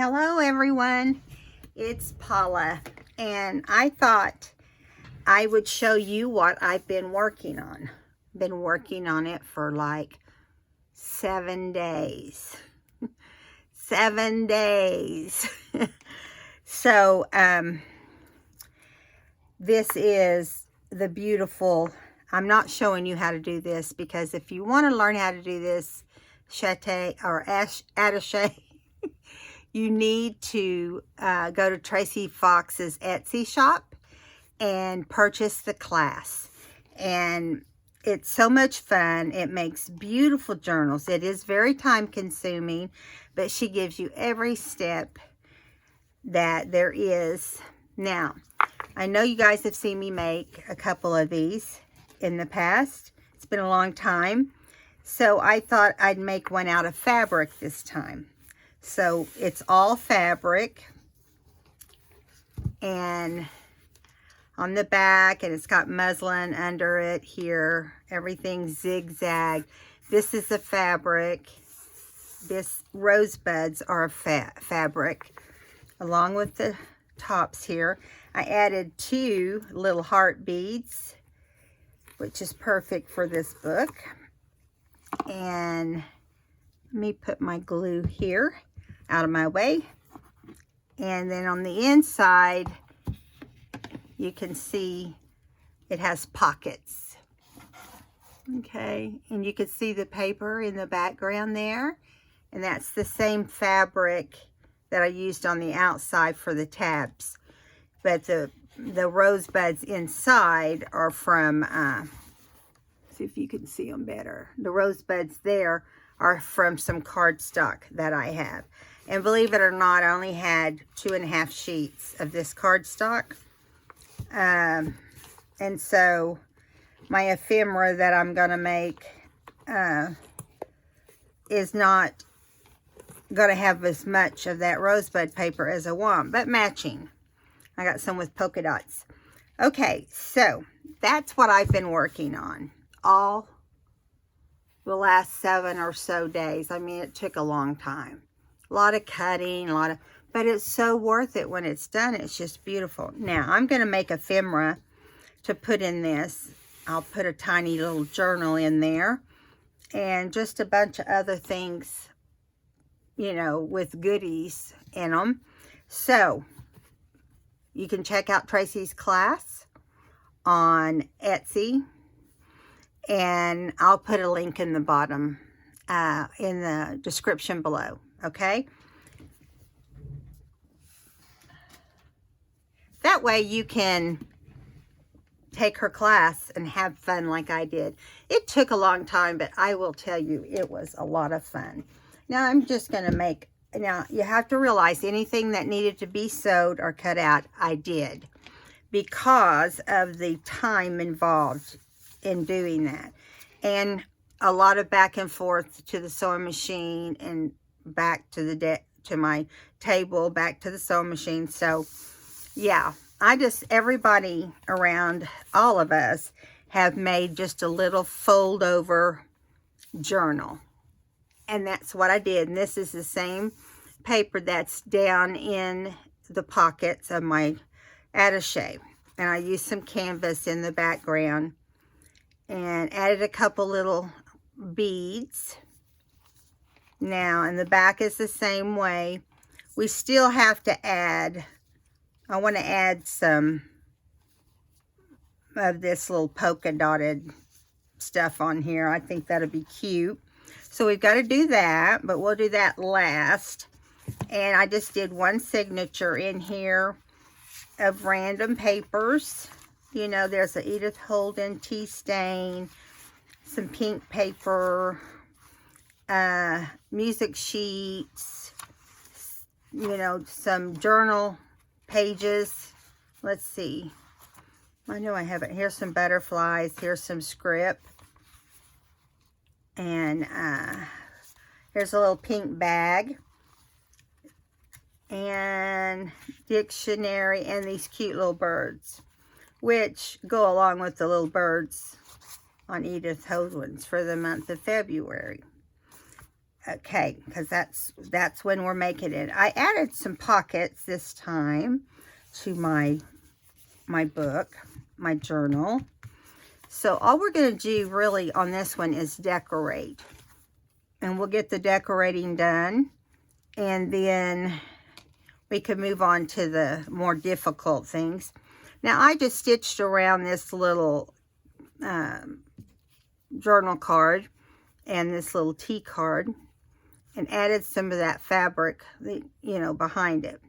Hello everyone, it's Paula, and I thought I would show you what I've been working on. Been working on it for like 7 days. 7 days. So this is the beautiful, I'm not showing you how to do this because if you want to learn how to do this attaché, you need to go to Tracy Fox's Etsy shop and purchase the class. And it's so much fun. It makes beautiful journals. It is very time consuming, but she gives you every step that there is. Now, I know you guys have seen me make a couple of these in the past. It's been a long time. So I thought I'd make one out of fabric this time. So it's all fabric, and on the back, and it's got muslin under it here. Everything zigzag. This is the fabric. This rosebuds are fabric, along with the tops here. I added 2 little heart beads, which is perfect for this book. And let me put my glue here out of my way. And then on the inside, you can see it has pockets. Okay, and you can see the paper in the background there. And that's the same fabric that I used on the outside for the tabs. But the rosebuds inside are from, see if you can see them better. The rosebuds there are from some cardstock that I have. And believe it or not, I only had 2.5 sheets of this cardstock. And so my ephemera that I'm going to make is not going to have as much of that rosebud paper as I want, but matching. I got some with polka dots. Okay, so that's what I've been working on all the last 7 or so days. I mean, it took a long time. A lot of cutting, but it's so worth it when it's done. It's just beautiful. Now, I'm going to make ephemera to put in this. I'll put a tiny little journal in there and just a bunch of other things, you know, with goodies in them. So, you can check out Tracy's class on Etsy. And I'll put a link in the bottom, in the description below, okay? That way you can take her class and have fun like I did. It took a long time, but I will tell you, it was a lot of fun. Now I'm just going to make, now you have to realize anything that needed to be sewed or cut out, I did. Because of the time involved in doing that, and a lot of back and forth to the sewing machine and back to the to my table, back to the sewing machine. So yeah, everybody around, all of us have made just a little fold over journal, and that's what I did. And this is the same paper that's down in the pockets of my attaché, and I used some canvas in the background and added a couple little beads. Now, and the back is the same way. We still have to add, I want to add some of this little polka dotted stuff on here. I think that'll be cute. So we've got to do that, but we'll do that last. And I just did one signature in here of random papers. You know, there's a Edith Holden tea stain, some pink paper, music sheets, you know, some journal pages. Let's see. I know I have it. Here's some butterflies. Here's some script. And here's a little pink bag. And dictionary and these cute little birds, which go along with the little birds on Edith Holden's for the month of February. Okay, because that's when we're making it. I added some pockets this time to my book, my journal. So all we're going to do really on this one is decorate. And we'll get the decorating done. And then we can move on to the more difficult things. Now I just stitched around this little journal card and this little tea card and added some of that fabric, you know, behind it.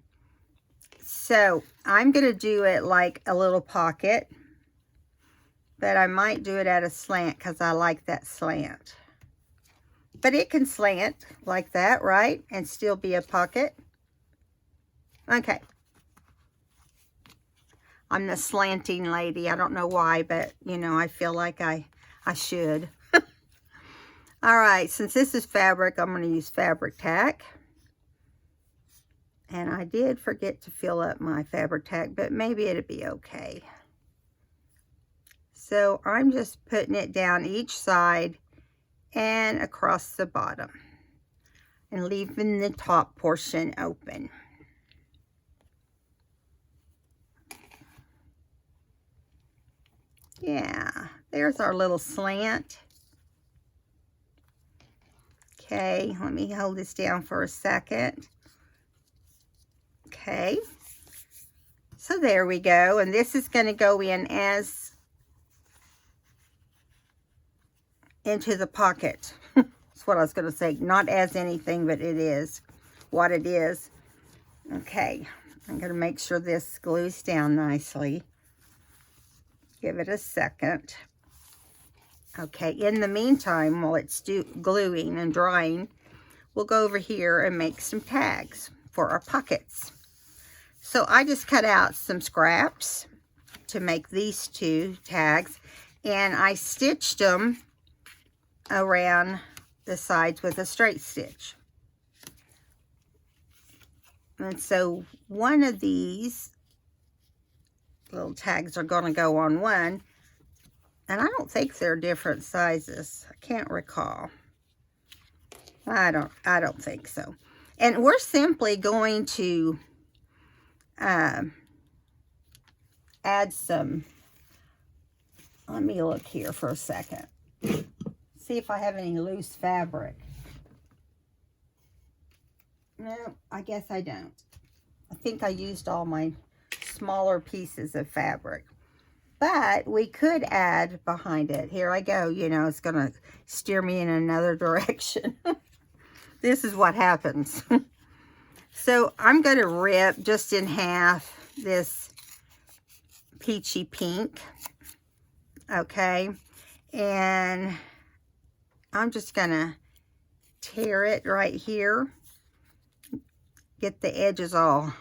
So I'm going to do it like a little pocket, but I might do it at a slant because I like that slant. But it can slant like that, right? And still be a pocket. Okay. I'm the slanting lady. I don't know why, but, you know, I feel like I should. All right, since this is fabric, I'm going to use fabric tack. And I did forget to fill up my fabric tack, but maybe it'll be okay. So I'm just putting it down each side and across the bottom and leaving the top portion open. Yeah, there's our little slant. Okay, let me hold this down for a second. Okay, so there we go. And this is going to go in as into the pocket. That's what I was going to say. Not as anything, but it is what it is. Okay, I'm going to make sure this glues down nicely. Give it a second. Okay, in the meantime, while it's gluing and drying, we'll go over here and make some tags for our pockets. So I just cut out some scraps to make these two tags, and I stitched them around the sides with a straight stitch. And so one of these little tags are going to go on one. And I don't think they're different sizes. I can't recall. I don't think so. And we're simply going to add some. Let me look here for a second. See if I have any loose fabric. No, I guess I don't. I think I used all my smaller pieces of fabric. But we could add behind it. Here I go. You know, it's going to steer me in another direction. This is what happens. So I'm going to rip just in half this peachy pink. Okay. And I'm just going to tear it right here. Get the edges all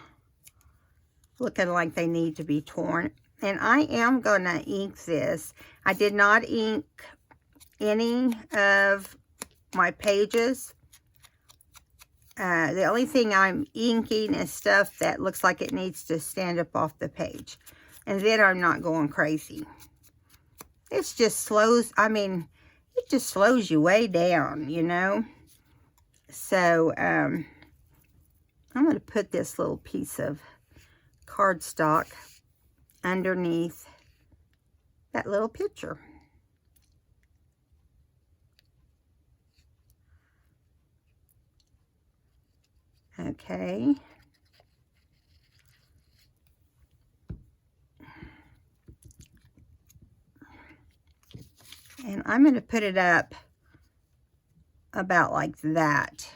looking like they need to be torn. And I am going to ink this. I did not ink any of my pages. The only thing I'm inking is stuff that looks like it needs to stand up off the page. And then I'm not going crazy. It's just slows, I mean, it just slows you way down, you know. So, I'm going to put this little piece of cardstock underneath that little picture. Okay. And I'm going to put it up about like that.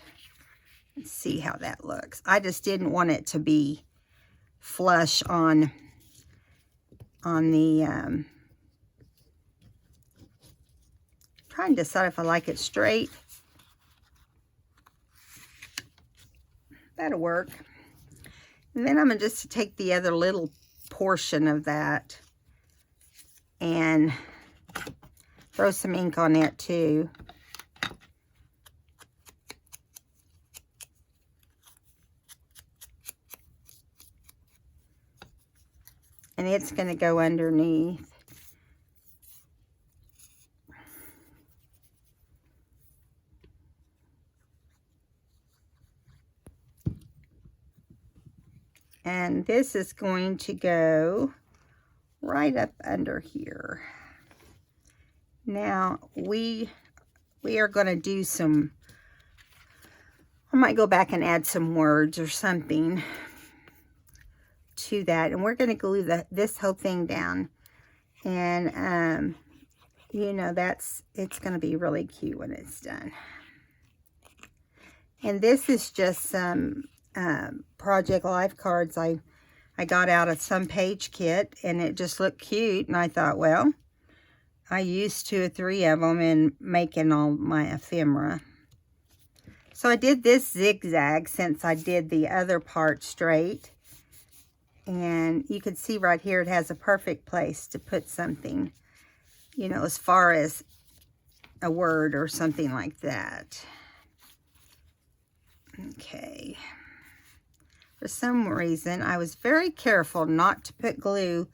Let's see how that looks. I just didn't want it to be flush on the trying to decide if I like it straight. That'll work. And then I'm going to just take the other little portion of that and throw some ink on it too. And it's going to go underneath. And this is going to go right up under here. Now, we are going to do some, I might go back and add some words or something to that. And we're going to glue this whole thing down. And, you know, it's going to be really cute when it's done. And this is just some Project Life cards I got out of some page kit, and it just looked cute. And I thought, well, I used 2 or 3 of them in making all my ephemera. So I did this zigzag since I did the other part straight. And you can see right here it has a perfect place to put something, you know, as far as a word or something like that. Okay. For some reason, I was very careful not to put glue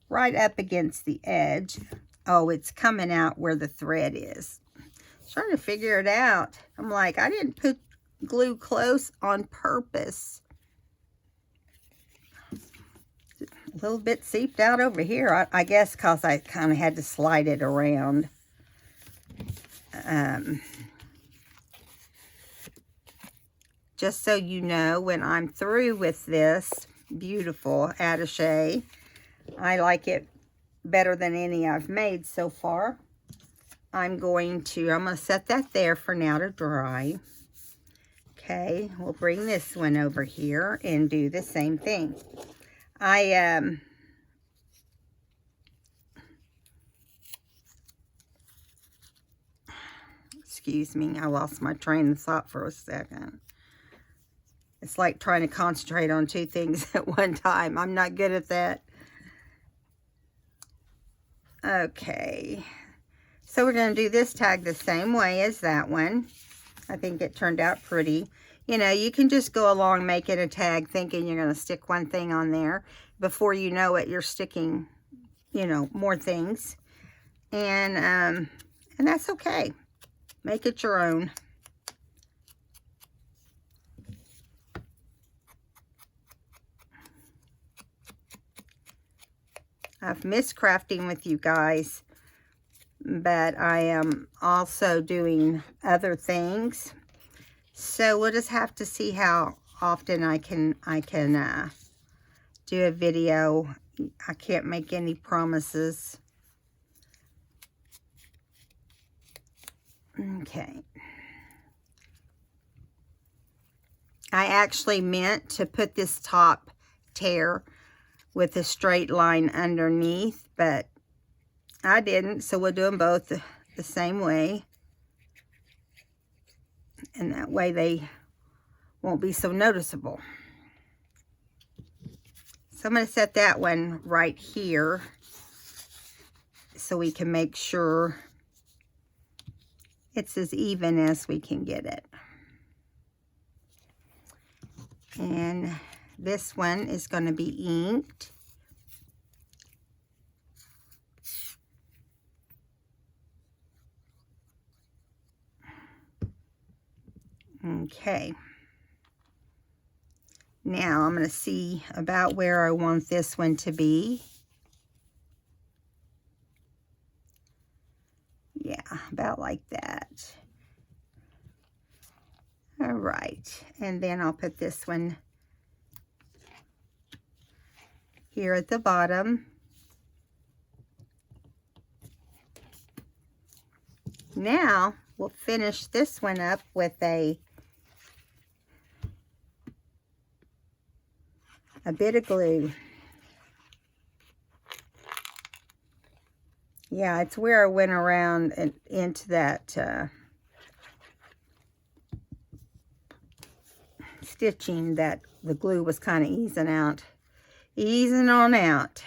right up against the edge. Oh, it's coming out where the thread is. I was trying to figure it out. I'm like, I didn't put glue close on purpose. A little bit seeped out over here. I guess because I kind of had to slide it around. Just so you know, when I'm through with this beautiful attaché, I like it better than any I've made so far. I'm going to set that there for now to dry. Okay, we'll bring this one over here and do the same thing. Excuse me, I lost my train of thought for a second. It's like trying to concentrate on 2 things at one time. I'm not good at that. Okay. So we're going to do this tag the same way as that one. I think it turned out pretty. You know, you can just go along making a tag thinking you're going to stick one thing on there. Before you know it, you're sticking, you know, more things. And that's okay. Make it your own. I've missed crafting with you guys, but I am also doing other things. So we'll just have to see how often I can do a video. I can't make any promises. Okay. I actually meant to put this top tear with a straight line underneath, but I didn't, so we'll do them both the same way, and that way they won't be so noticeable. So I'm going to set that one right here so we can make sure it's as even as we can get it. And this one is going to be inked. Okay. Now I'm going to see about where I want this one to be. Yeah, about like that. All right. And then I'll put this one here at the bottom. Now we'll finish this one up with a bit of glue. Yeah, it's where I went around and into that stitching that the glue was kind of easing on out.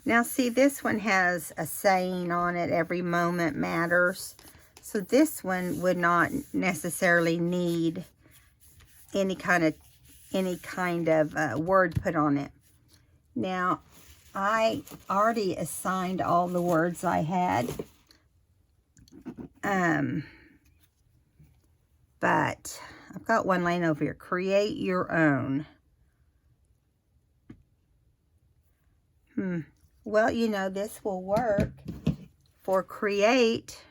Now see, this one has a saying on it, every moment matters. So this one would not necessarily need any kind of word put on it. Now, I already assigned all the words I had. But I've got one laying over here. Create your own. Well, you know, this will work for create.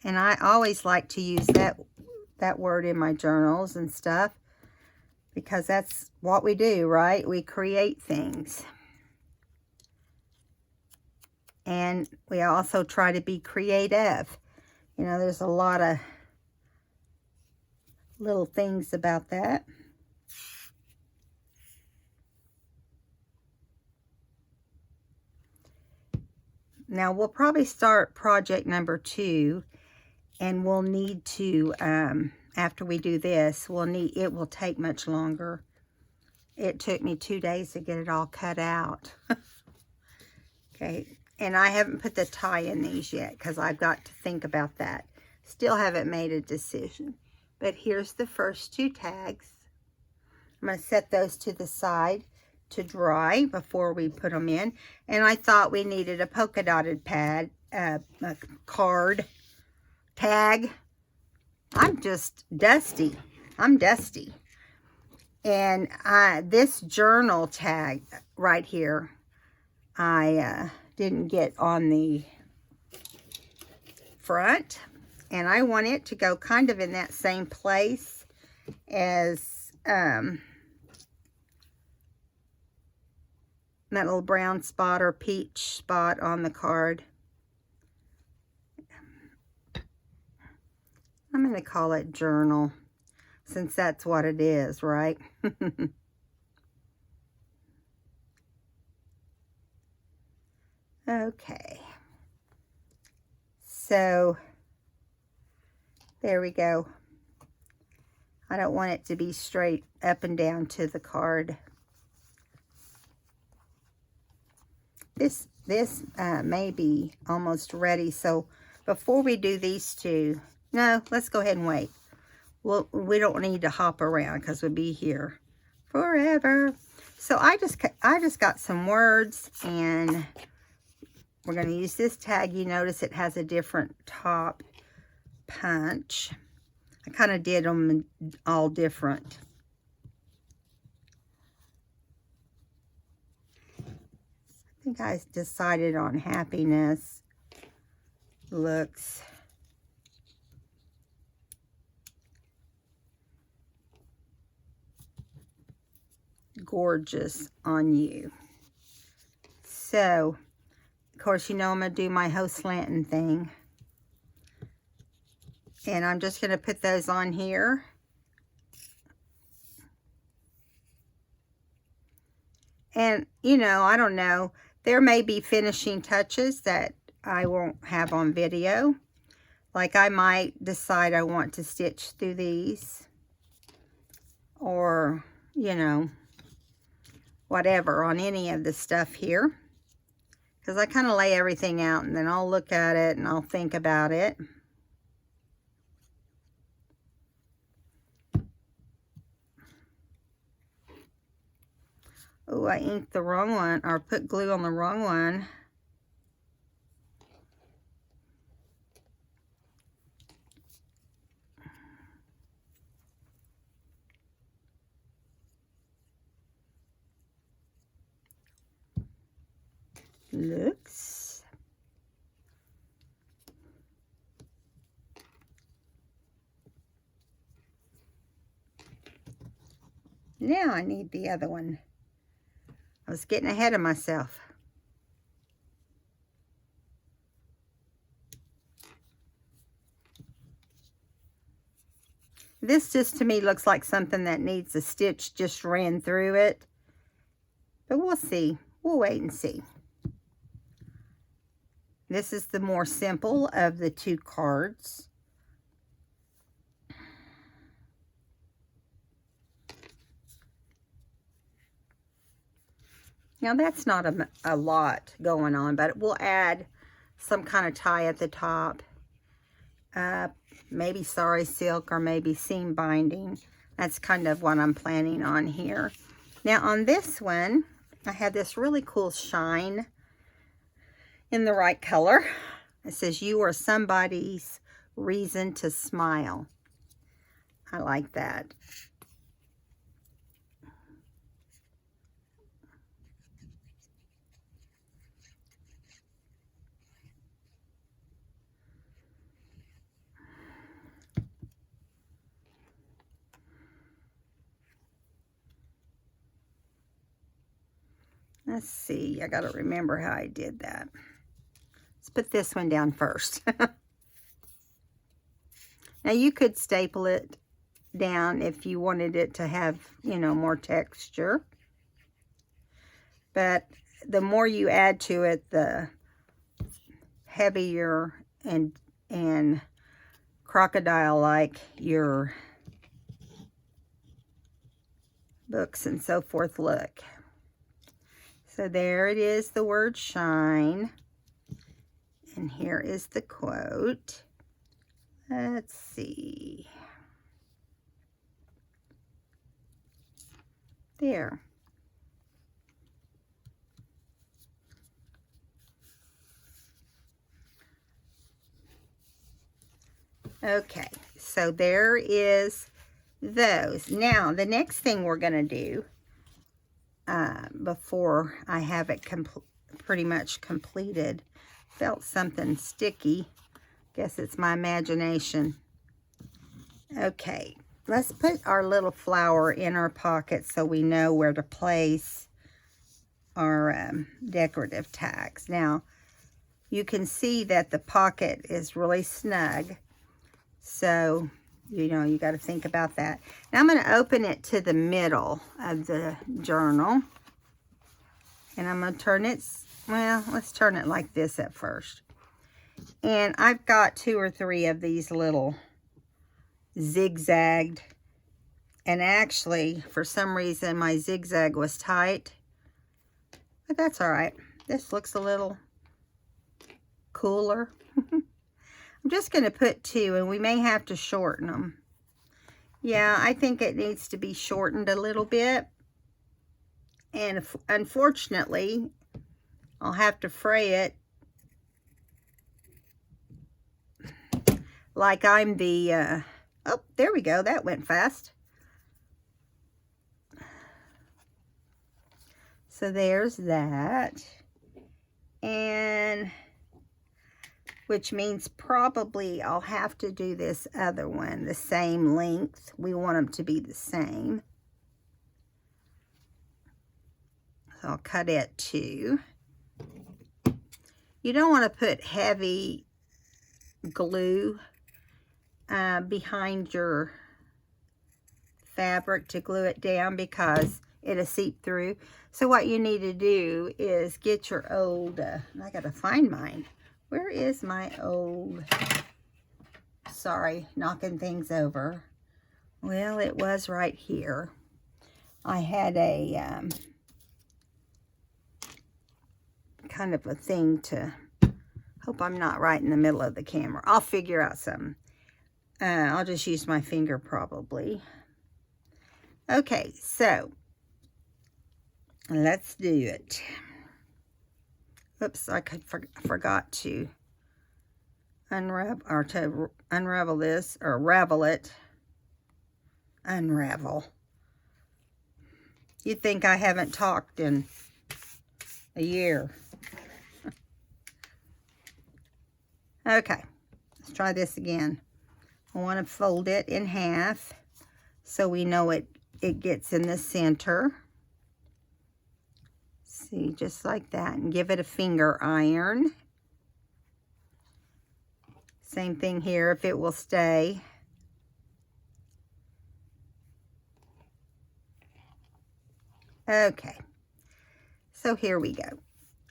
And I always like to use that word in my journals and stuff, because that's what we do, right? We create things. And we also try to be creative. You know, there's a lot of little things about that. Now, we'll probably start project number 2, and we'll need to, after we do this, it will take much longer. It took me 2 days to get it all cut out. Okay, and I haven't put the tie in these yet because I've got to think about that. Still haven't made a decision. But here's the first 2 tags. I'm going to set those to the side to dry before we put them in. And I thought we needed a polka dotted pad, a card tag. I'm just dusty. I'm dusty. And this journal tag right here, I didn't get on the front. And I want it to go kind of in that same place as that little brown spot or peach spot on the card. I'm going to call it journal, since that's what it is, right? Okay. So, there we go. I don't want it to be straight up and down to the card. This may be almost ready. So before we do these 2, no, let's go ahead and wait. Well, we don't need to hop around because we'll be here forever. So I just got some words, and we're going to use this tag. You notice it has a different top punch. I kind of did them all different. I think I decided on happiness. Looks gorgeous on you. So, of course, you know I'm going to do my whole slanting thing. And I'm just going to put those on here. And, you know, I don't know. There may be finishing touches that I won't have on video. Like I might decide I want to stitch through these. Or, you know, whatever on any of the stuff here. Because I kind of lay everything out and then I'll look at it and I'll think about it. Oh, I inked the wrong one, or put glue on the wrong one. Looks. Now I need the other one. I was getting ahead of myself. This just to me looks like something that needs a stitch just ran through it. But we'll see. We'll wait and see. This is the more simple of the 2 cards. Now that's not a lot going on, but we'll add some kind of tie at the top. Maybe sari silk or maybe seam binding. That's kind of what I'm planning on here. Now on this one, I have this really cool shine in the right color. It says, you are somebody's reason to smile. I like that. Let's see, I gotta remember how I did that. Let's put this one down first. Now you could staple it down if you wanted it to have, you know, more texture. But the more you add to it, the heavier and crocodile-like your books and so forth look. So there it is, the word shine. And here is the quote. Let's see. There. Okay, so there is those. Now, the next thing we're going to do before I have it pretty much completed, felt something sticky. Guess it's my imagination. Okay, let's put our little flower in our pocket so we know where to place our decorative tags. Now, you can see that the pocket is really snug. So, you know, you got to think about that. Now I'm going to open it to the middle of the journal. And I'm going to turn it, well, let's turn it like this at first. And I've got 2 or 3 of these little zigzagged. And actually, for some reason, my zigzag was tight. But that's all right. This looks a little cooler. I'm just going to put 2, and we may have to shorten them. Yeah, I think it needs to be shortened a little bit. And unfortunately, I'll have to fray it like I'm the, oh, there we go. That went fast. So there's that. And which means probably I'll have to do this other one the same length. We want them to be the same. So I'll cut it too. You don't want to put heavy glue behind your fabric to glue it down because it'll seep through. So what you need to do is get your old, I gotta find mine. Where is my old, sorry, knocking things over. Well, it was right here. I had a kind of a thing to, hope I'm not right in the middle of the camera. I'll figure out something. I'll just use my finger probably. Okay, so let's do it. Oops, I forgot to unravel this, or ravel it. Unravel. You'd think I haven't talked in a year. Okay, let's try this again. I want to fold it in half so we know it gets in the center. See, just like that, and give it a finger iron. Same thing here, if it will stay. Okay, so here we go.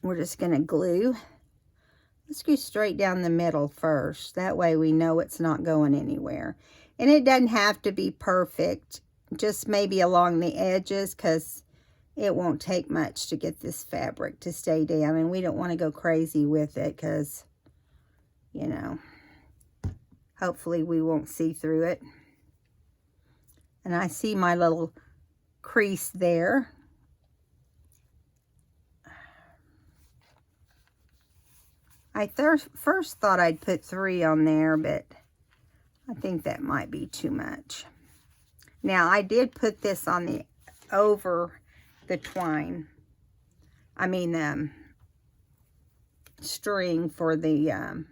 We're just going to glue. Let's go straight down the middle first. That way we know it's not going anywhere. And it doesn't have to be perfect, just maybe along the edges, because it won't take much to get this fabric to stay down. And we don't want to go crazy with it because, you know, hopefully we won't see through it. And I see my little crease there. I first thought I'd put 3 on there, but I think that might be too much. Now, I did put this on the over the twine. I mean, string for the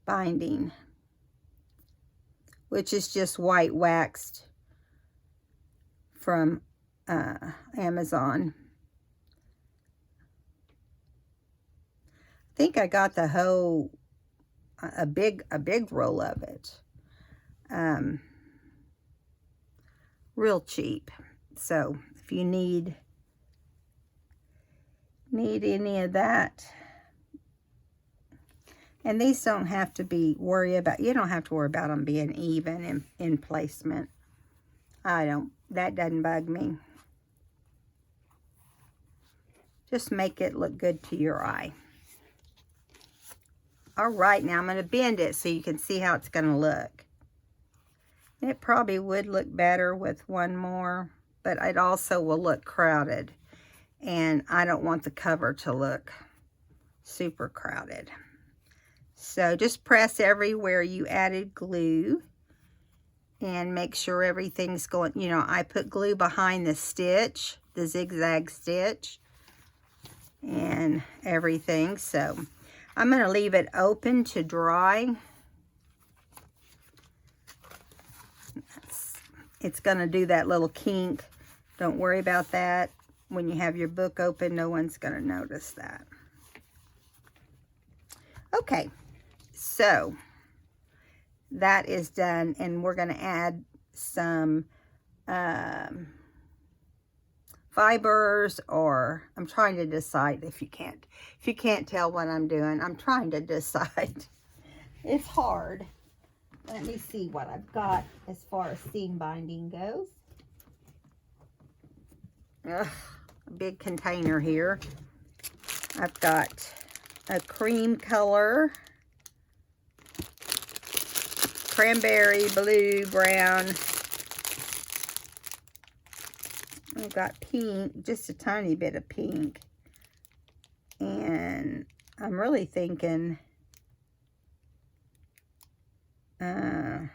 binding, which is just white waxed from Amazon. I think I got the whole, a big roll of it. Real cheap. So if you need any of that, and these don't have to be you don't have to worry about them being even in placement. That doesn't bug me. Just make it look good to your eye. All right, now I'm going to bend it so you can see how it's going to look. It probably would look better with one more, but it also will look crowded. And I don't want the cover to look super crowded. So just press everywhere you added glue and make sure everything's going. You know, I put glue behind the stitch, the zigzag stitch, and everything. So I'm going to leave it open to dry. It's going to do that little kink. Don't worry about that. When you have your book open, no one's going to notice that. Okay, so that is done, and we're going to add some fibers, or I'm trying to decide. If you can't tell what I'm doing, I'm trying to decide. It's hard. Let me see what I've got as far as seam binding goes. Ugh, a big container here. I've got a cream color, cranberry, blue, brown. I've got pink, just a tiny bit of pink. And I'm really thinking well,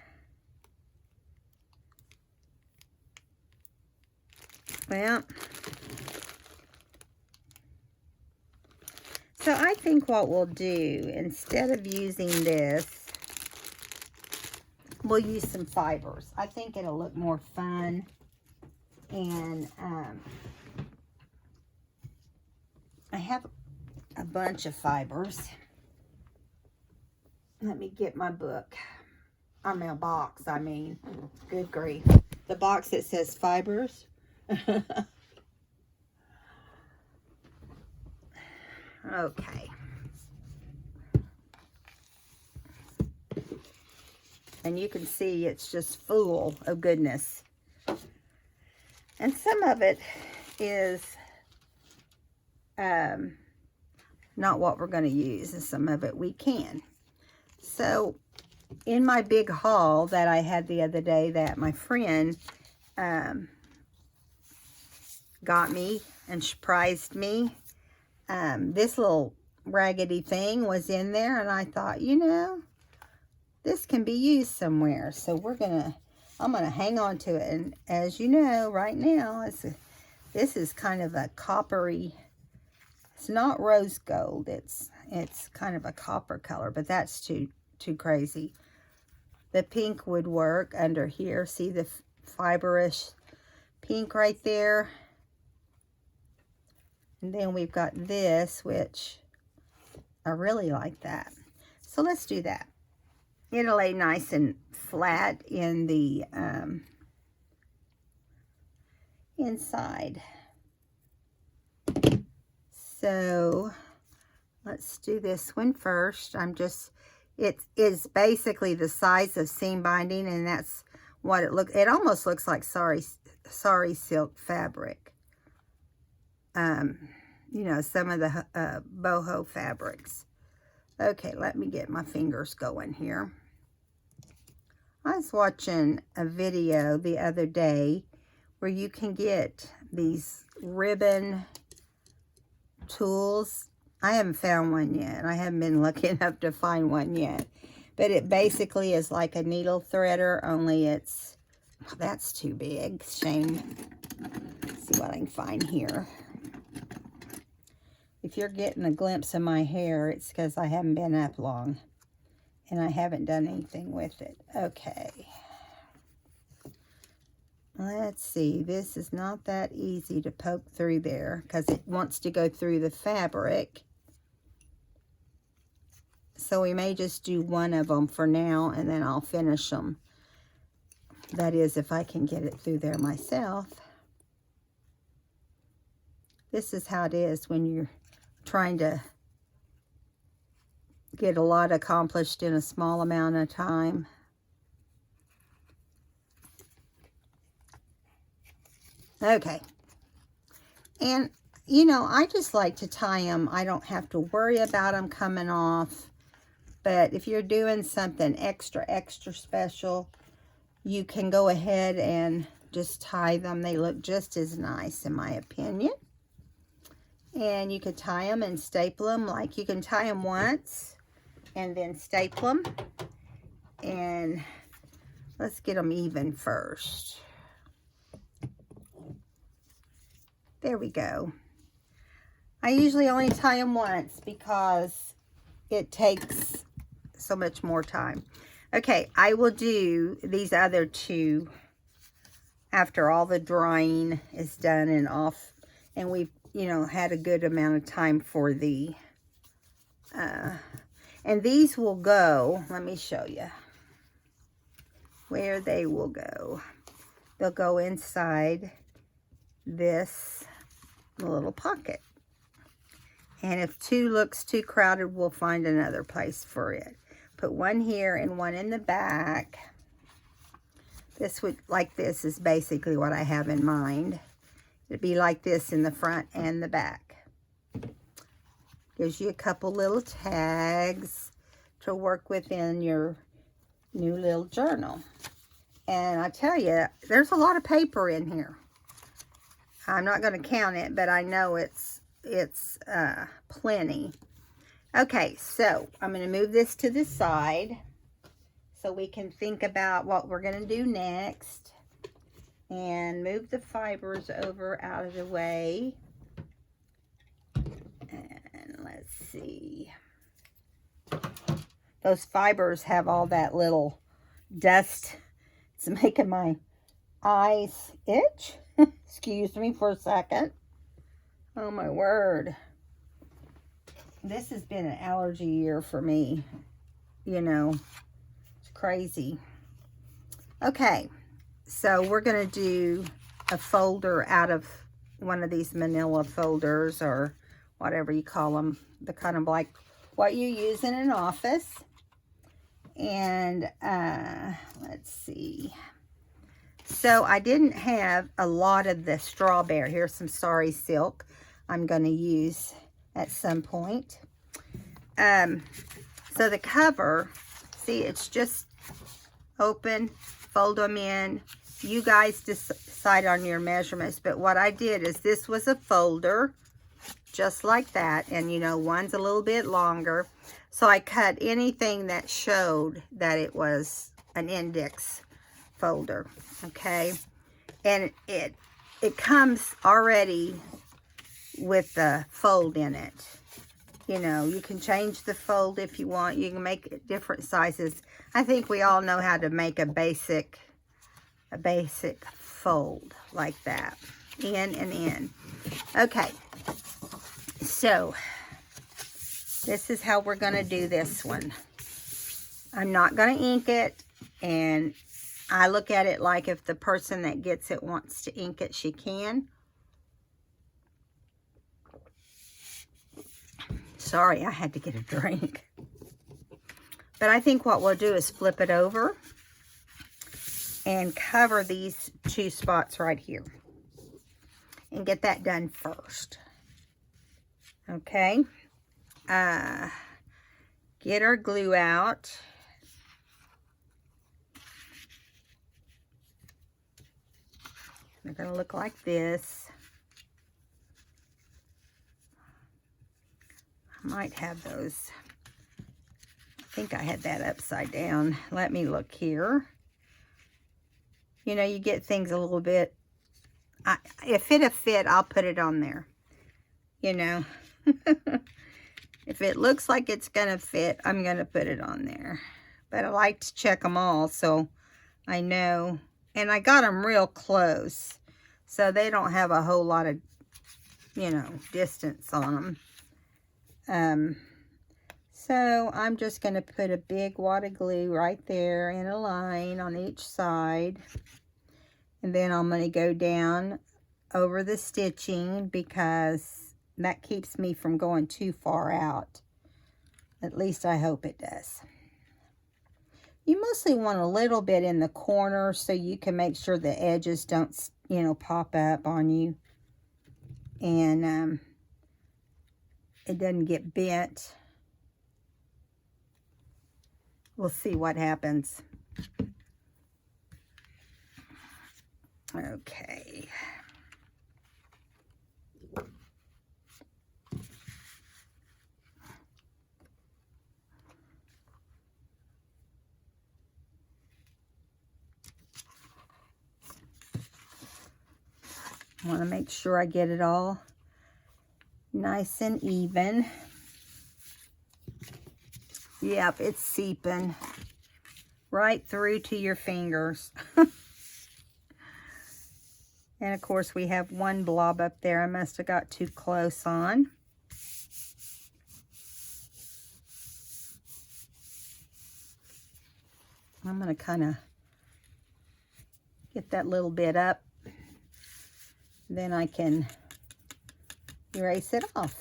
so I think what we'll do, instead of using this, we'll use some fibers. I think it'll look more fun. And I have a bunch of fibers. Let me get my book. Or my box, I mean. Good grief. The box that says fibers. Okay. And you can see it's just full of goodness. And some of it is not what we're going to use, and some of it we can. So in my big haul that I had the other day that my friend got me and surprised me, this little raggedy thing was in there, and I thought, you know, this can be used somewhere. So I'm gonna hang on to it. And as you know, right now, this is kind of a coppery. It's not rose gold. It's kind of a copper color, but that's too crazy. The pink would work under here. See the fiberish pink right there. And then we've got this, which I really like that. So let's do that. It'll lay nice and flat in the inside. So let's do this one first. It is basically the size of seam binding, and that's what it almost looks like sari silk fabric. You know, some of the boho fabrics. Okay, let me get my fingers going here. I was watching a video the other day where you can get these ribbon tools. I haven't found one yet. I haven't been lucky enough to find one yet. But it basically is like a needle threader, only it's That's too big. Shame. Let's see what I can find here. If you're getting a glimpse of my hair, it's because I haven't been up long. And I haven't done anything with it. Okay. Let's see. This is not that easy to poke through there because it wants to go through the fabric. So we may just do one of them for now and then I'll finish them. That is, if I can get it through there myself. This is how it is when you're trying to get a lot accomplished in a small amount of time. Okay. And, you know, I just like to tie them. I don't have to worry about them coming off. But if you're doing something extra special, you can go ahead and just tie them. They look just as nice, in my opinion. And you could tie them and staple them. Like, you can tie them once and then staple them. And let's get them even first. There we go. I usually only tie them once because it takes so much more time. Okay, I will do these other two after all the drying is done and off, and we've, you know, had a good amount of time for the, and these will go, let me show you where they will go. They'll go inside this little pocket. And if two looks too crowded, we'll find another place for it. Put one here and one in the back. This would, like this is basically what I have in mind. It'd be like this in the front and the back. Gives you a couple little tags to work within your new little journal. And I tell you, there's a lot of paper in here. I'm not going to count it, but I know it's plenty. Okay, so I'm going to move this to the side so we can think about what we're going to do next. And move the fibers over out of the way. And let's see. Those fibers have all that little dust. It's making my eyes itch. Excuse me for a second. Oh my word. This has been an allergy year for me. You know, it's crazy. Okay, so we're going to do a folder out of one of these manila folders or whatever you call them. The kind of like what you use in an office. And let's see. So I didn't have a lot of the strawberry. Here's some Sorry Silk I'm going to use at some point. So the cover, see, it's just open, fold them in. You guys decide on your measurements, but what I did is this was a folder just like that, and you know, one's a little bit longer, so I cut anything that showed that it was an index folder. Okay, and it comes already with the fold in it. You know, you can change the fold if you want. You can make different sizes. I think we all know how to make a basic fold like that, in and in. Okay, so this is how we're going to do this one. I'm not going to ink it, and I look at it like if the person that gets it wants to ink it, she can. Sorry, I had to get a drink. But I think what we'll do is flip it over and cover these two spots right here. And get that done first. Okay. Get our glue out. They're going to look like this. I might have those. I think I had that upside down. Let me look here. You know, you get things a little bit, if it'll fit, I'll put it on there, you know. If it looks like it's gonna fit, I'm gonna put it on there. But I like to check them all so I know. And I got them real close, so they don't have a whole lot of, you know, distance on them. So I'm just going to put a big wad of glue right there in a line on each side. And then I'm going to go down over the stitching because that keeps me from going too far out. At least I hope it does. You mostly want a little bit in the corner so you can make sure the edges don't, you know, pop up on you. And it doesn't get bent. We'll see what happens. Okay. I want to make sure I get it all nice and even. Yep, it's seeping right through to your fingers. And of course we have one blob up there I must have got too close on. I'm going to kind of get that little bit up. Then I can erase it off.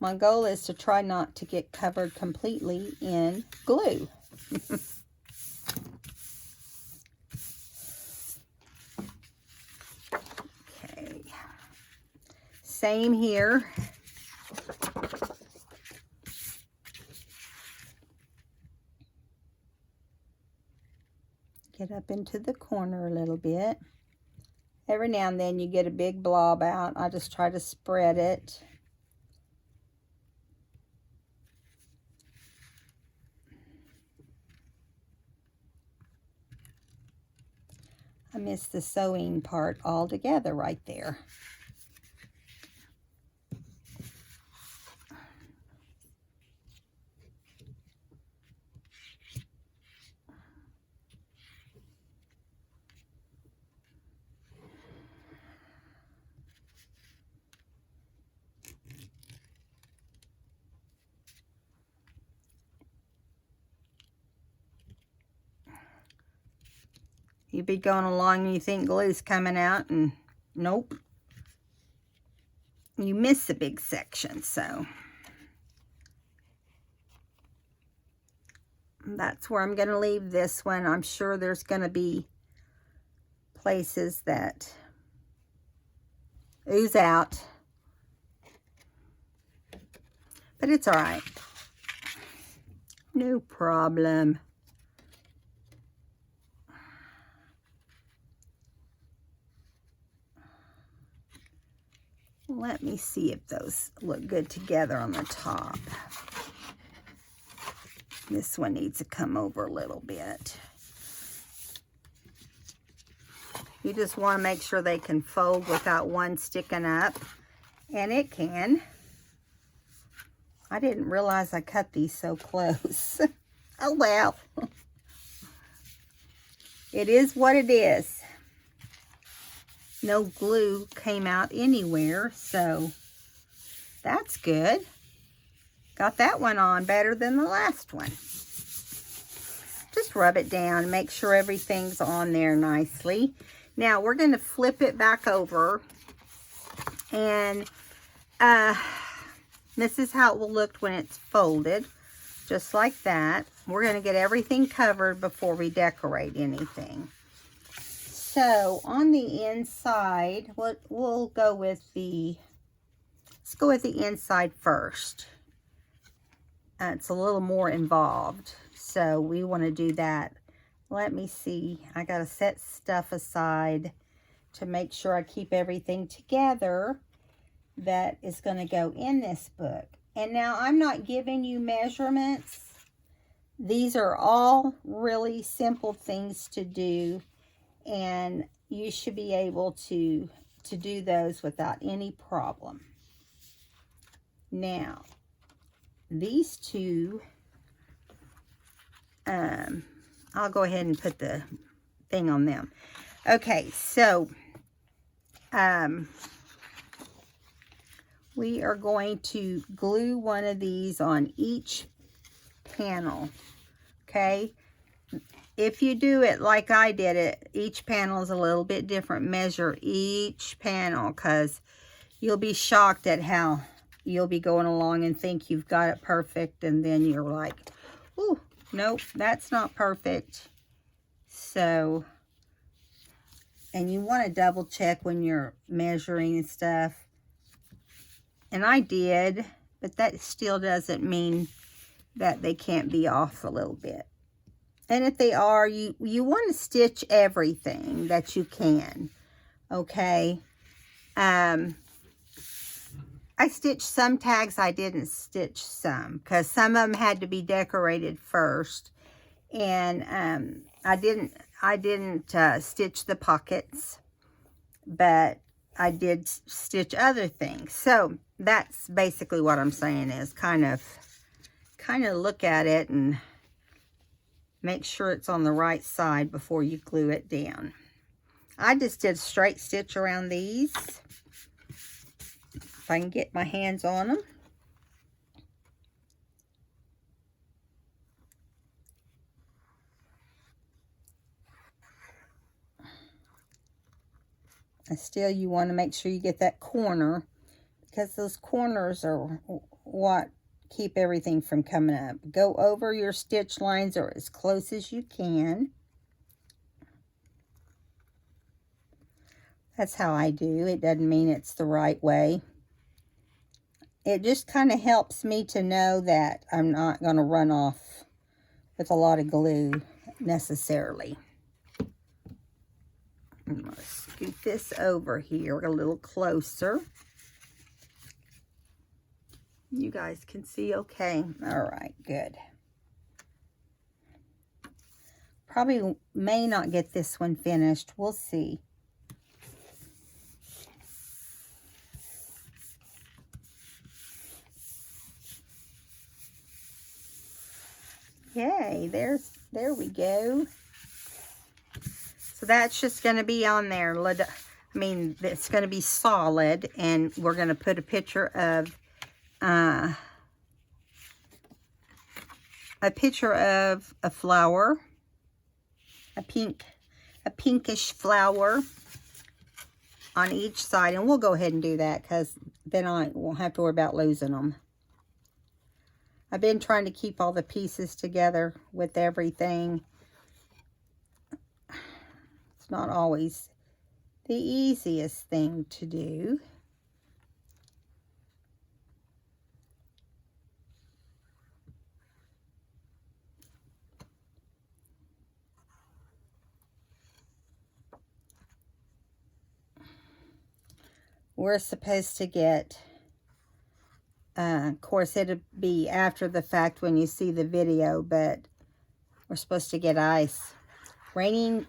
My goal is to try not to get covered completely in glue. Okay. Same here. Get up into the corner a little bit. Every now and then you get a big blob out. I just try to spread it. I missed the sewing part altogether right there. You'd be going along and you think glue's coming out, and nope. You miss a big section, so that's where I'm going to leave this one. I'm sure there's going to be places that ooze out, but it's all right. No problem. Let me see if those look good together on the top. This one needs to come over a little bit. You just want to make sure they can fold without one sticking up. And it can. I didn't realize I cut these so close. Oh well. It is what it is. No glue came out anywhere, so that's good. Got that one on better than the last one. Just rub it down, make sure everything's on there nicely. Now we're going to flip it back over, and this is how it will look when it's folded, just like that. We're going to get everything covered before we decorate anything. So on the inside, we'll go with the, let's go with the inside first. It's a little more involved, so we want to do that. Let me see. I got to set stuff aside to make sure I keep everything together that is going to go in this book. And now I'm not giving you measurements These are all really simple things to do, and you should be able to do those without any problem. Now, these two, I'll go ahead and put the thing on them. Okay, so we are going to glue one of these on each panel. Okay, if you do it like I did it, each panel is a little bit different. Measure each panel, because you'll be shocked at how you'll be going along and think you've got it perfect, and then you're like, oh, nope, that's not perfect. So, and you want to double check when you're measuring and stuff. And I did, but that still doesn't mean that they can't be off a little bit. And if they are, you want to stitch everything that you can. Okay. I stitched some tags. I didn't stitch some, because some of them had to be decorated first. And I didn't stitch the pockets, but I did stitch other things. So that's basically what I'm saying, is kind of look at it and make sure it's on the right side before you glue it down. I just did straight stitch around these, if I can get my hands on them. And still, you want to make sure you get that corner, because those corners are what keep everything from coming up. Go over your stitch lines, or as close as you can. That's how I do. It doesn't mean it's the right way. It just kind of helps me to know that I'm not going to run off with a lot of glue necessarily. I'm going to scoot this over here a little closer. You guys can see okay. All right, good. Probably may not get this one finished. We'll see. Yay, there we go. So that's just going to be on there. I mean, it's going to be solid, and we're going to put a picture of a flower, a pinkish flower on each side, and we'll go ahead and do that, because then I won't have to worry about losing them. I've been trying to keep all the pieces together with everything. It's not always the easiest thing to do. We're supposed to get, of course, it'll be after the fact when you see the video, but we're supposed to get ice. Raining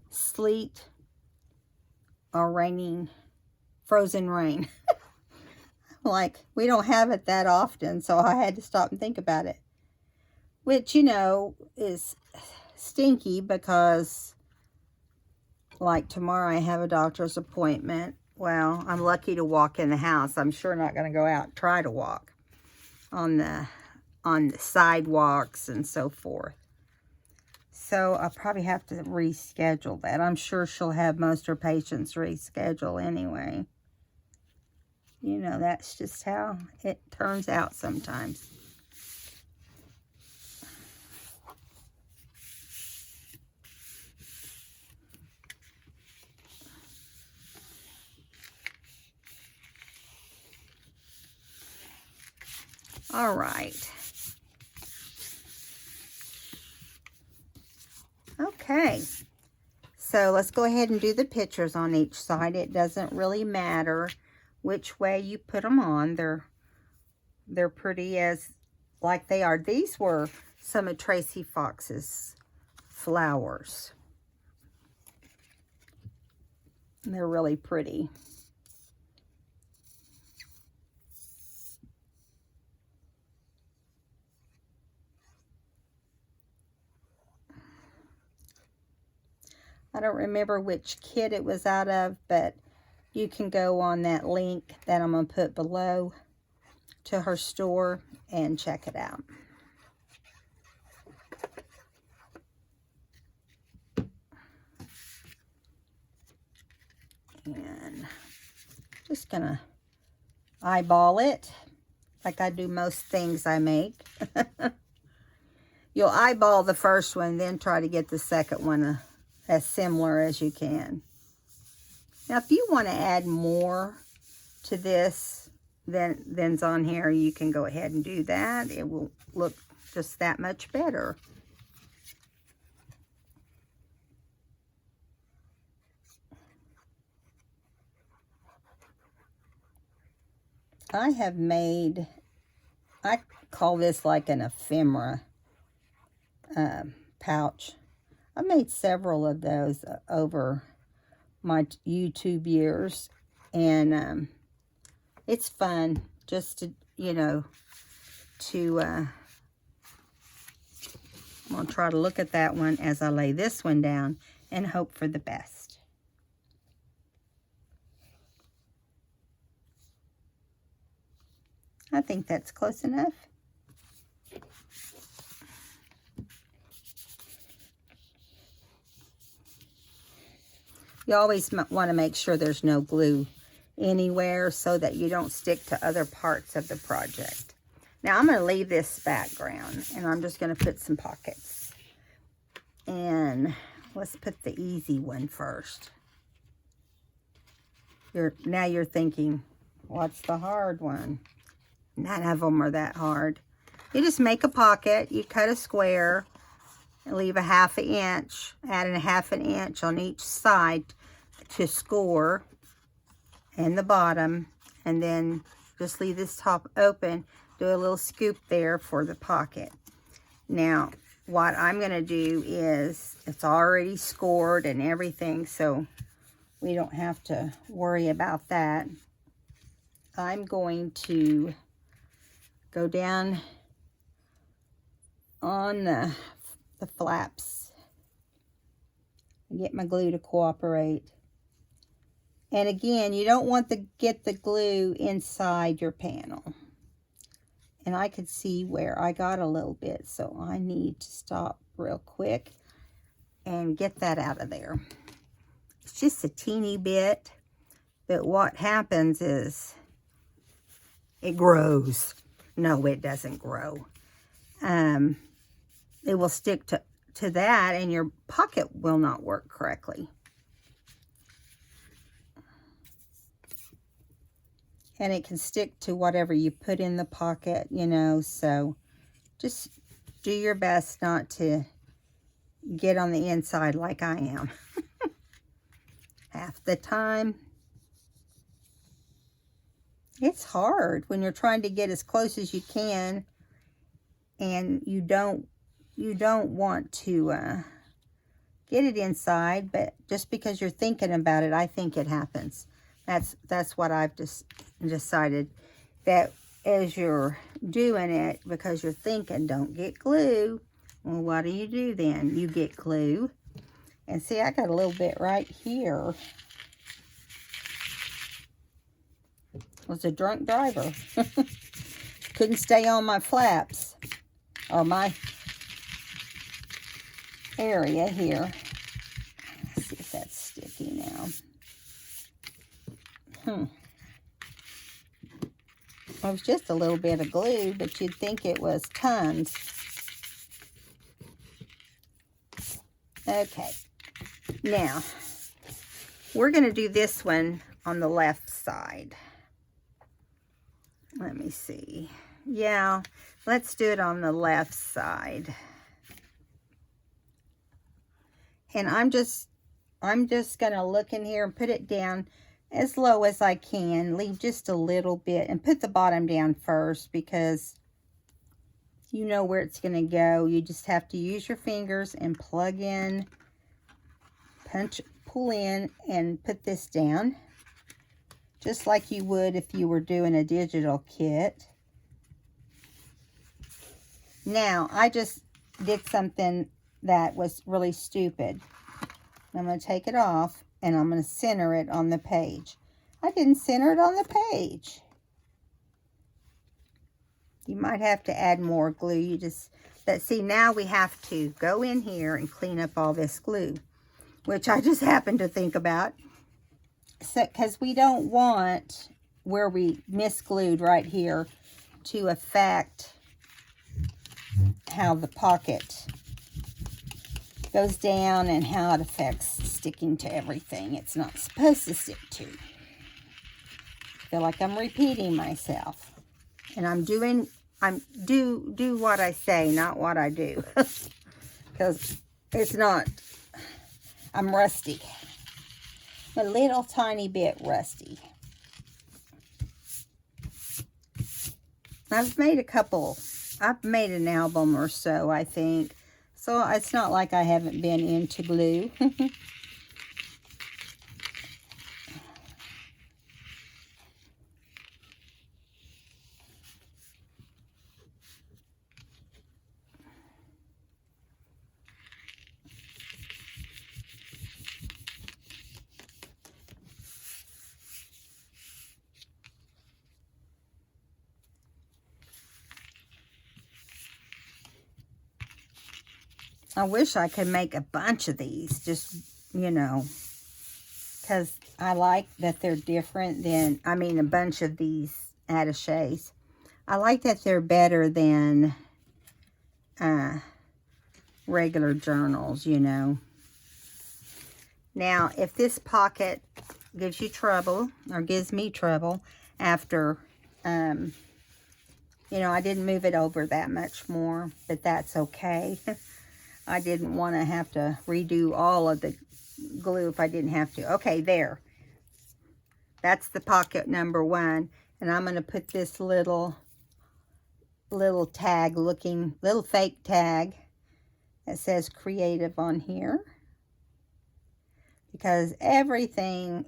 sleet, or raining frozen rain. Like, we don't have it that often, so I had to stop and think about it. Which, you know, is stinky, because like tomorrow I have a doctor's appointment. Well, I'm lucky to walk in the house. I'm sure not going to go out and try to walk on the sidewalks and so forth. So I'll probably have to reschedule that. I'm sure she'll have most of her patients reschedule anyway. You know, that's just how it turns out sometimes. All right. Okay. So let's go ahead and do the pictures on each side. It doesn't really matter which way you put them on. They're they're pretty as like they are. These were some of Tracy Fox's flowers. And they're really pretty. I don't remember which kit it was out of, but you can go on that link that I'm going to put below to her store and check it out. And just going to eyeball it like I do most things I make. You'll eyeball the first one, then try to get the second one as similar as you can. Now, if you want to add more to this than's on here, you can go ahead and do that. It will look just that much better. I have made, I call this like an ephemera pouch. I made several of those over my YouTube years, and it's fun just to, you know, I'm going to try to look at that one as I lay this one down and hope for the best. I think that's close enough. You always want to make sure there's no glue anywhere so that you don't stick to other parts of the project. Now I'm going to leave this background and I'm just going to put some pockets. And let's put the easy one first. Now you're thinking, what's the hard one? None of them are that hard. You just make a pocket, you cut a square, and leave a 1/2 inch, adding a 1/2 inch on each side to score, and the bottom, and then just leave this top open, do a little scoop there for the pocket. Now, what I'm going to do is, it's already scored and everything, so we don't have to worry about that. I'm going to go down on the flaps and get my glue to cooperate. And again, you don't want to get the glue inside your panel. And I could see where I got a little bit, so I need to stop real quick and get that out of there. It's just a teeny bit, but what happens is it grows. No, it doesn't grow. It will stick to that, and your pocket will not work correctly. And it can stick to whatever you put in the pocket, you know, so just do your best not to get on the inside like I am. Half the time. It's hard when you're trying to get as close as you can, and you don't want to get it inside, but just because you're thinking about it, I think it happens. That's what I've just decided, that as you're doing it, because you're thinking, don't get glue. Well, what do you do then? You get glue. And see, I got a little bit right here. Was a drunk driver. Couldn't stay on my flaps, or my area here. Let's see if that's sticky now. It was just a little bit of glue, but you'd think it was tons. Okay, now we're going to do this one on the left side. Let me see. Yeah, let's do it on the left side. And I'm just going to look in here and put it down as low as I can. Leave just a little bit and put the bottom down first because you know where it's going to go. You just have to use your fingers and plug in, pull in, and put this down. Just like you would if you were doing a digital kit. Now, I just did something that was really stupid. I'm going to take it off and I'm going to center it on the page. I didn't center it on the page. You might have to add more glue. But see, now we have to go in here and clean up all this glue, which I just happened to think about. So, because we don't want where we misglued right here to affect how the pocket goes down and how it affects sticking to everything it's not supposed to stick to. I feel like I'm repeating myself. And do what I say, not what I do. Because it's not, I'm rusty. A little tiny bit rusty. I've made an album or so, I think. So it's not like I haven't been into glue. I wish I could make a bunch of these, just, you know, because I like that they're different than, a bunch of these attachés. I like that they're better than regular journals, you know. Now, if this pocket gives you trouble, or gives me trouble, after, you know, I didn't move it over that much more, but that's okay. I didn't want to have to redo all of the glue if I didn't have to. Okay, there. That's the pocket number 1. And I'm going to put this little tag looking, little fake tag that says creative on here. Because everything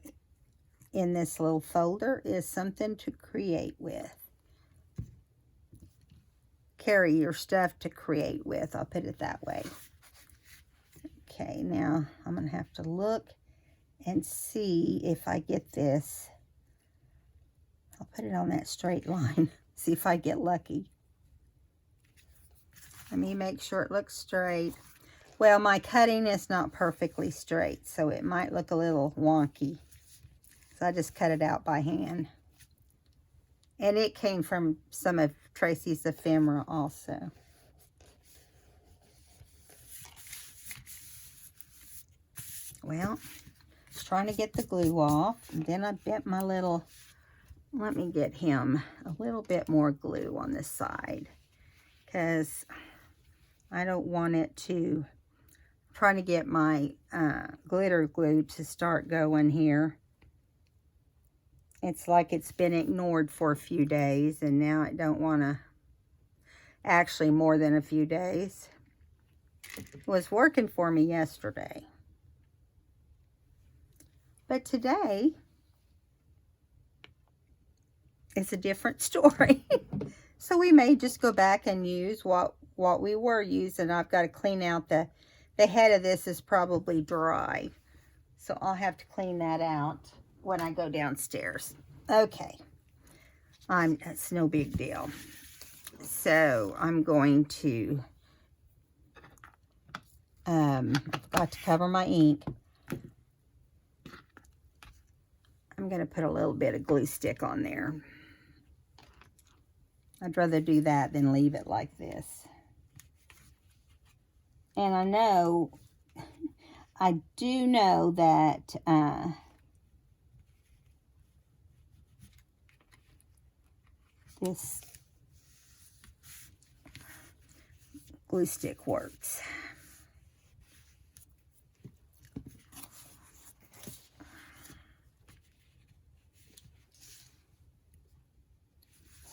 in this little folder is something to create with. Carry your stuff to create with, I'll put it that way. Okay, now I'm going to have to look and see if I get this. I'll put it on that straight line, see if I get lucky. Let me make sure it looks straight. Well, my cutting is not perfectly straight, so it might look a little wonky. So I just cut it out by hand. And it came from some of Tracy's Ephemera also. Well, just trying to get the glue off. And then I bent my little, let me get him a little bit more glue on this side. Because I don't want it to, trying to get my glitter glue to start going here. It's like it's been ignored for a few days, and now I don't want to, actually more than a few days. It was working for me yesterday. But today is a different story. So we may just go back and use what we were using. I've got to clean out the head of this is probably dry. So I'll have to clean that out when I go downstairs. Okay. It's no big deal. So I'm going to, I forgot to cover my ink. I'm going to put a little bit of glue stick on there. I'd rather do that than leave it like this. And I do know that this glue stick works.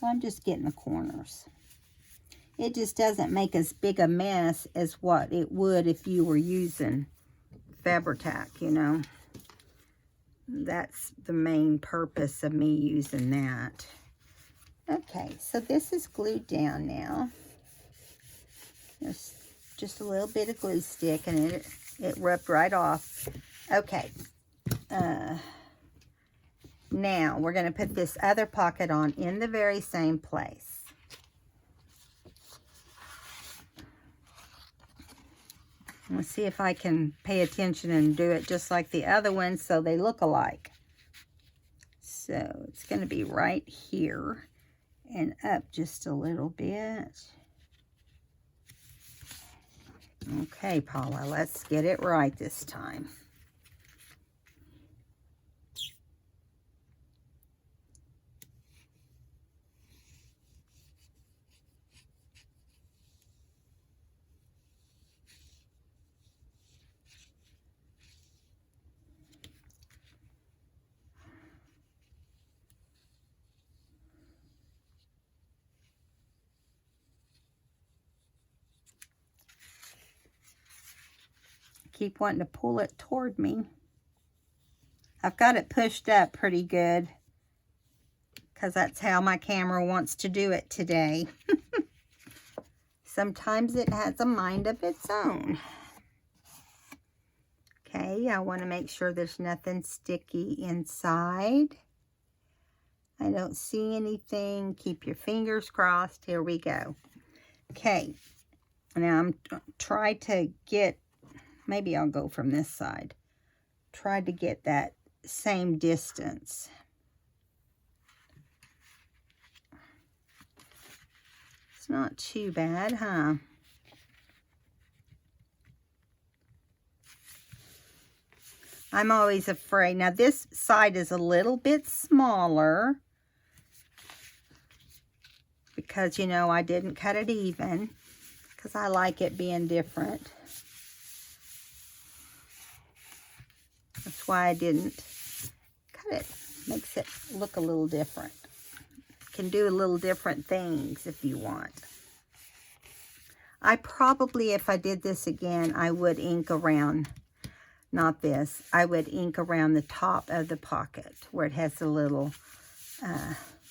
So I'm just getting the corners. It just doesn't make as big a mess as what it would if you were using Fabri-Tac, you know. That's the main purpose of me using that. Okay, so this is glued down now. There's just a little bit of glue stick and it rubbed right off. Okay. Now we're going to put this other pocket on in the very same place. Let's see if I can pay attention and do it just like the other ones so they look alike. So it's going to be right here and up just a little bit. Okay, Paula, let's get it right this time. Keep wanting to pull it toward me. I've got it pushed up pretty good because that's how my camera wants to do it today. Sometimes it has a mind of its own. Okay, I want to make sure there's nothing sticky inside. I don't see anything. Keep your fingers crossed. Here we go. Okay, now I'm trying to get, maybe I'll go from this side. Try to get that same distance. It's not too bad, huh? I'm always afraid. Now this side is a little bit smaller because, you know, I didn't cut it even because I like it being different. That's why I didn't cut it. Makes it look a little different. Can do a little different things if you want. I probably, if I did this again, I would ink around, not this, I would ink around the top of the pocket where it has a little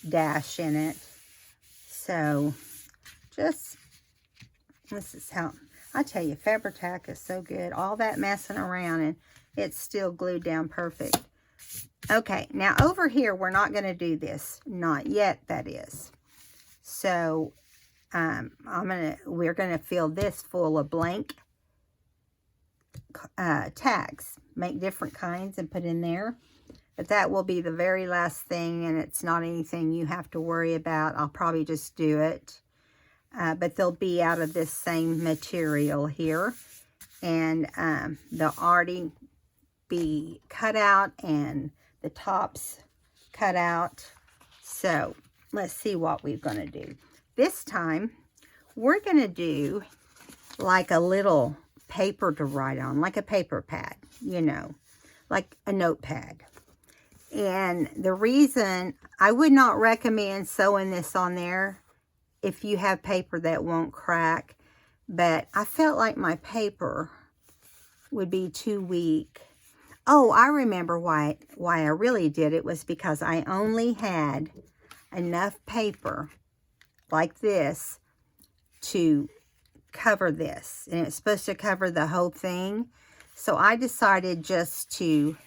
dash in it. So just, this is how, I tell you, Fabri-Tac is so good. All that messing around and it's still glued down perfect. Okay, now over here, we're not going to do this. Not yet, that is. So, we're going to fill this full of blank tags. Make different kinds and put in there. But that will be the very last thing, and it's not anything you have to worry about. I'll probably just do it. But they'll be out of this same material here. And they'll already be cut out and the tops cut out. So let's see what we're going to do. This time we're going to do like a little paper to write on, like a paper pad, you know, like a notepad. And the reason I would not recommend sewing this on there if you have paper that won't crack, but I felt like my paper would be too weak. Oh, I remember why I really did it was because I only had enough paper like this to cover this. And it's supposed to cover the whole thing. So I decided just to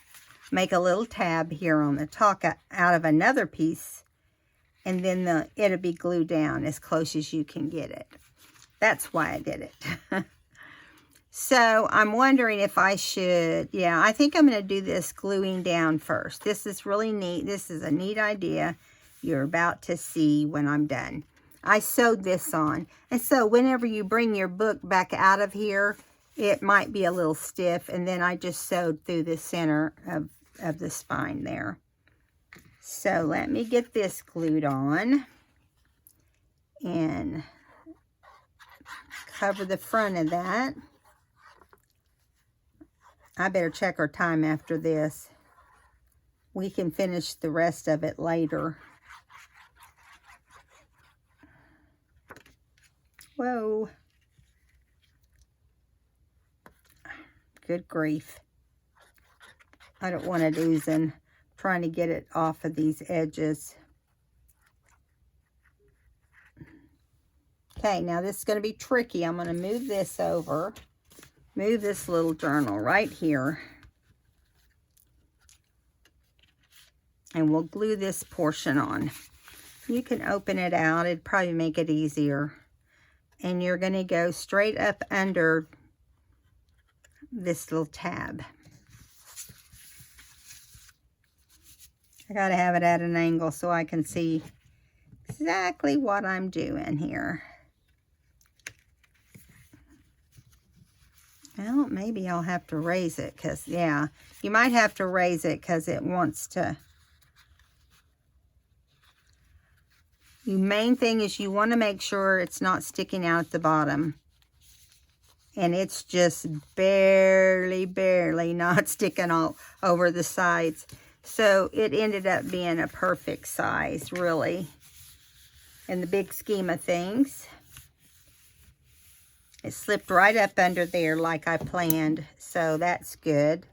make a little tab here on the top out of another piece. And then it'll be glued down as close as you can get it. That's why I did it. So I'm wondering if I should, yeah, I think I'm going to do this gluing down first. This is really neat. This is a neat idea you're about to see when I'm done. I sewed this on. And so whenever you bring your book back out of here, it might be a little stiff. And then I just sewed through the center of the spine there. So let me get this glued on and cover the front of that. I better check our time after this. We can finish the rest of it later. Whoa. Good grief. I don't want it oozing. Trying to get it off of these edges. Okay, now this is going to be tricky. I'm going to move this over. Move this little journal right here. And we'll glue this portion on. You can open it out. It'd probably make it easier. And you're going to go straight up under this little tab. I got to have it at an angle so I can see exactly what I'm doing here. Well, maybe I'll have to raise it because, yeah, you might have to raise it because it wants to. The main thing is you want to make sure it's not sticking out at the bottom. And it's just barely not sticking all over the sides. So it ended up being a perfect size, really, in the big scheme of things. It slipped right up under there like I planned, so that's good.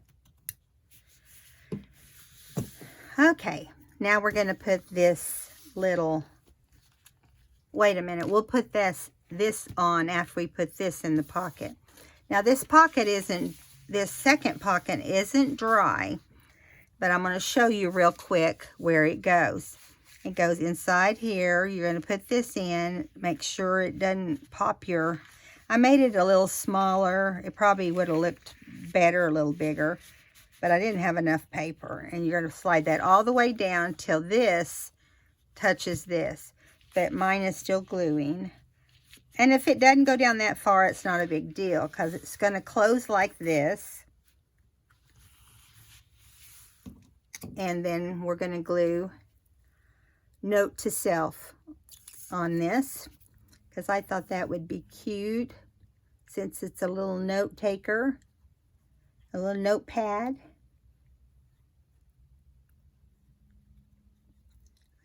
Okay, now we're going to put this little, wait a minute, we'll put this on after we put this in the pocket. Now this pocket isn't, this second pocket isn't dry, but I'm going to show you real quick where it goes. It goes inside here. You're going to put this in, make sure it doesn't pop your, I made it a little smaller. It probably would have looked better, a little bigger, but I didn't have enough paper. And you're going to slide that all the way down till this touches this. But mine is still gluing. And if it doesn't go down that far, it's not a big deal because it's going to close like this. And then we're going to glue Note to Self on this because I thought that would be cute since it's a little note taker, a little notepad.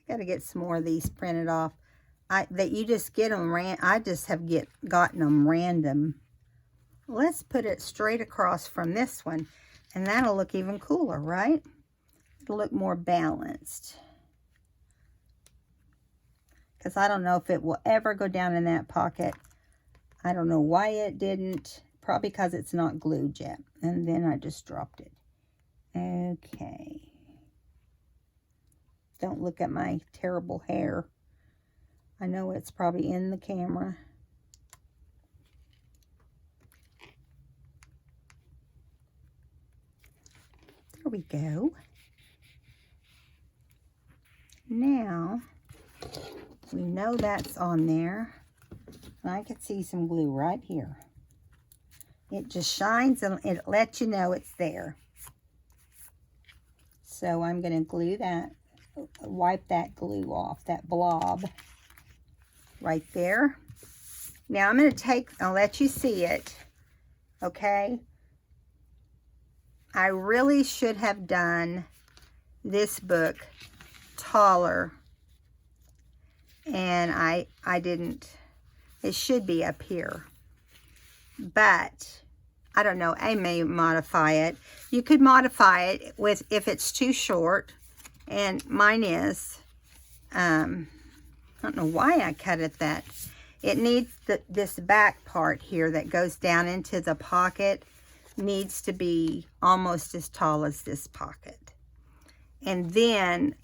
I got to get some more of these printed off. That you just get them, I just have gotten them random. Let's put it straight across from this one, and that'll look even cooler, right? It'll look more balanced. Because I don't know if it will ever go down in that pocket. I don't know why it didn't. Probably because it's not glued yet. And then I just dropped it. Okay. Don't look at my terrible hair. I know it's probably in the camera. There we go. Now, we know that's on there. I can see some glue right here. It just shines and it lets you know it's there. So I'm going to glue that, wipe that glue off, that blob right there. Now I'm going to take, I'll let you see it, okay? I really should have done this book taller, and I didn't. It should be up here, but I don't know, I may modify it. You could modify it with if it's too short, and mine is. I don't know why I cut it that. It needs this back part here that goes down into the pocket needs to be almost as tall as this pocket. And then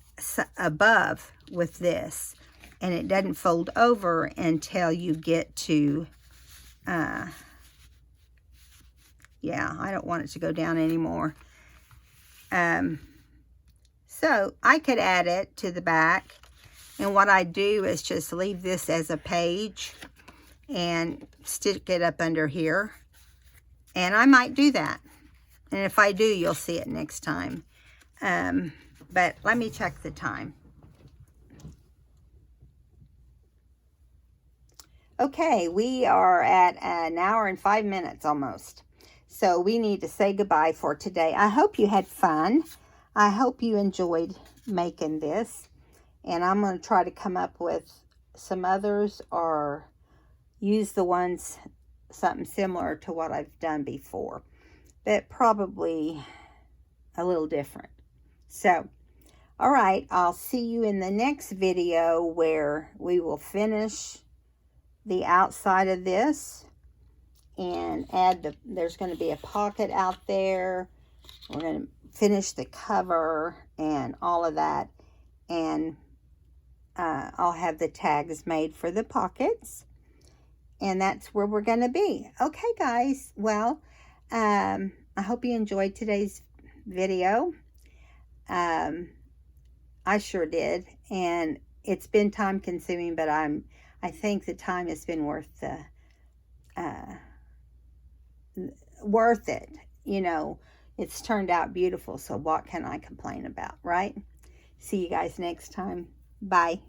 above with this, and it doesn't fold over until you get to, yeah, I don't want it to go down anymore. So I could add it to the back, and what I do is just leave this as a page and stick it up under here. And I might do that. And if I do, you'll see it next time. But let me check the time. Okay, we are at an hour and 5 minutes almost. So we need to say goodbye for today. I hope you had fun. I hope you enjoyed making this. And I'm going to try to come up with some others, or use the ones, something similar to what I've done before, but probably a little different. So, all right, I'll see you in the next video where we will finish the outside of this and add there's going to be a pocket out there. We're going to finish the cover and all of that. And I'll have the tags made for the pockets. And that's where we're going to be. Okay, guys. Well, I hope you enjoyed today's video. I sure did. And it's been time consuming, but I think the time has been worth it. You know, it's turned out beautiful. So what can I complain about, right? See you guys next time. Bye.